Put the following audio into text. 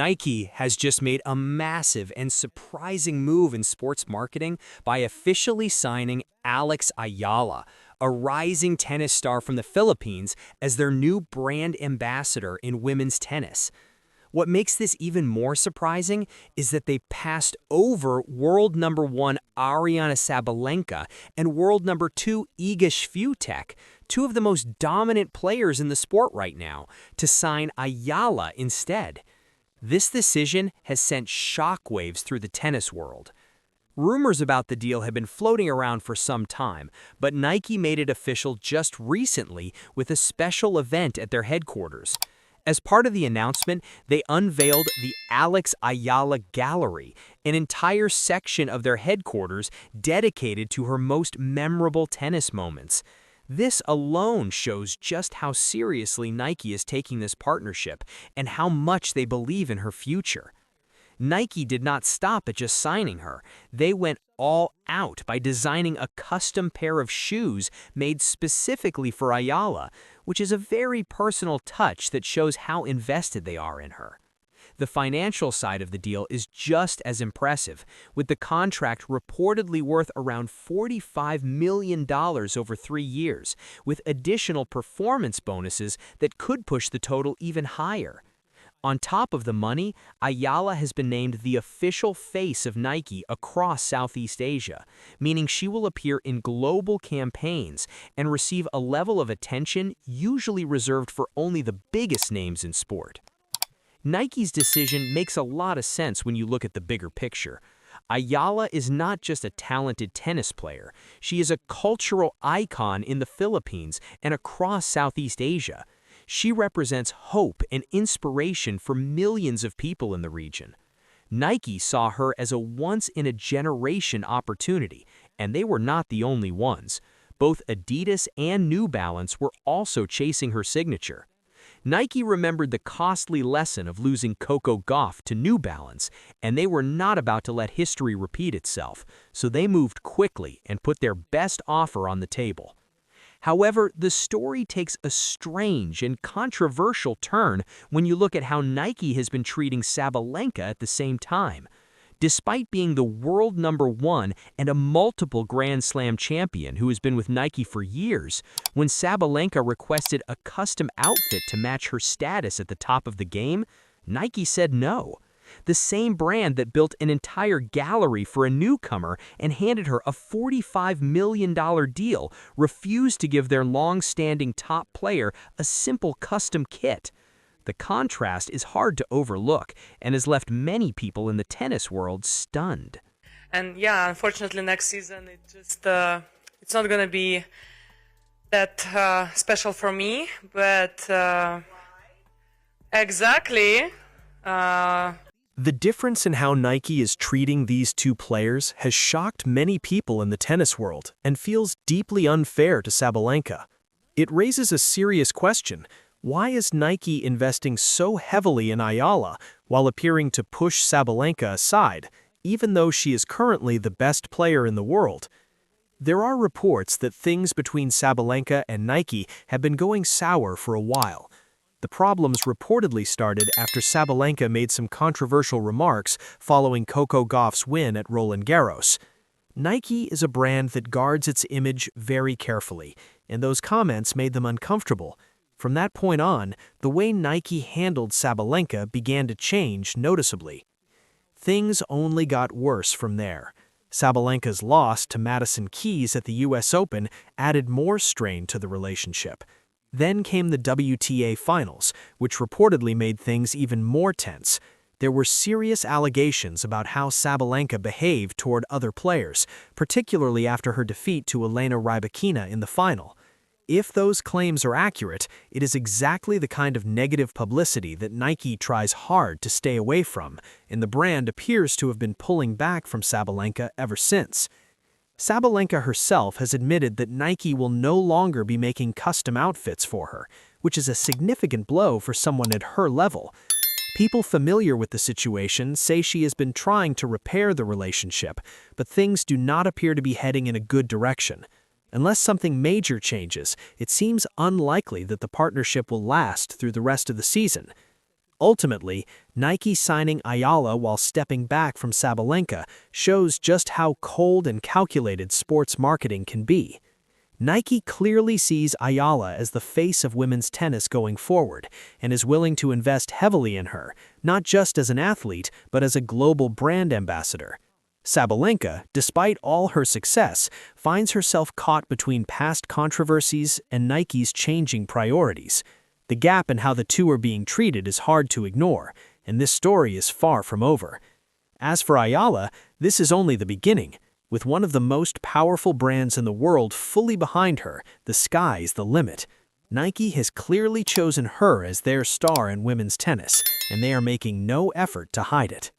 Nike has just made a massive and surprising move in sports marketing by officially signing AlexEala, a rising tennis star from the Philippines, as their new brand ambassador in women's tennis. What makes this even more surprising is that they passed over world number 1 Aryna Sabalenka and world number 2 Iga Świątek, two of the most dominant players in the sport right now, to sign Eala instead. This decision has sent shockwaves through the tennis world. Rumors about the deal have been floating around for some time, but Nike made it official just recently with a special event at their headquarters. As part of the announcement, they unveiled the AlexEala Gallery, an entire section of their headquarters dedicated to her most memorable tennis moments. This alone shows just how seriously Nike is taking this partnership and how much they believe in her future. Nike did not stop at just signing her. They went all out by designing a custom pair of shoes made specifically for Eala, which is a very personal touch that shows how invested they are in her. The financial side of the deal is just as impressive, with the contract reportedly worth around $45 million over 3 years, with additional performance bonuses that could push the total even higher. On top of the money, Eala has been named the official face of Nike across Southeast Asia, meaning she will appear in global campaigns and receive a level of attention usually reserved for only the biggest names in sport. Nike's decision makes a lot of sense when you look at the bigger picture. Eala is not just a talented tennis player, she is a cultural icon in the Philippines and across Southeast Asia. She represents hope and inspiration for millions of people in the region. Nike saw her as a once-in-a-generation opportunity, and they were not the only ones. Both Adidas and New Balance were also chasing her signature. Nike remembered the costly lesson of losing Coco Gauff to New Balance, and they were not about to let history repeat itself, so they moved quickly and put their best offer on the table. However, the story takes a strange and controversial turn when you look at how Nike has been treating Sabalenka at the same time. Despite being the world number 1 and a multiple Grand Slam champion who has been with Nike for years, when Sabalenka requested a custom outfit to match her status at the top of the game, Nike said no. The same brand that built an entire gallery for a newcomer and handed her a $45 million deal refused to give their long-standing top player a simple custom kit. The contrast is hard to overlook and has left many people in the tennis world stunned. And yeah, unfortunately next season it's not going to be that special for me, but exactly. The difference in how Nike is treating these two players has shocked many people in the tennis world and feels deeply unfair to Sabalenka. It raises a serious question. Why is Nike investing so heavily in Eala while appearing to push Sabalenka aside, even though she is currently the best player in the world? There are reports that things between Sabalenka and Nike have been going sour for a while. The problems reportedly started after Sabalenka made some controversial remarks following Coco Gauff's win at Roland Garros. Nike is a brand that guards its image very carefully, and those comments made them uncomfortable. From that point on, the way Nike handled Sabalenka began to change noticeably. Things only got worse from there. Sabalenka's loss to Madison Keys at the US Open added more strain to the relationship. Then came the WTA Finals, which reportedly made things even more tense. There were serious allegations about how Sabalenka behaved toward other players, particularly after her defeat to Elena Rybakina in the final. If those claims are accurate, it is exactly the kind of negative publicity that Nike tries hard to stay away from, and the brand appears to have been pulling back from Sabalenka ever since. Sabalenka herself has admitted that Nike will no longer be making custom outfits for her, which is a significant blow for someone at her level. People familiar with the situation say she has been trying to repair the relationship, but things do not appear to be heading in a good direction. Unless something major changes, it seems unlikely that the partnership will last through the rest of the season. Ultimately, Nike signing Eala while stepping back from Sabalenka shows just how cold and calculated sports marketing can be. Nike clearly sees Eala as the face of women's tennis going forward and is willing to invest heavily in her, not just as an athlete, but as a global brand ambassador. Sabalenka, despite all her success, finds herself caught between past controversies and Nike's changing priorities. The gap in how the two are being treated is hard to ignore, and this story is far from over. As for Eala, this is only the beginning. With one of the most powerful brands in the world fully behind her, the sky's the limit. Nike has clearly chosen her as their star in women's tennis, and they are making no effort to hide it.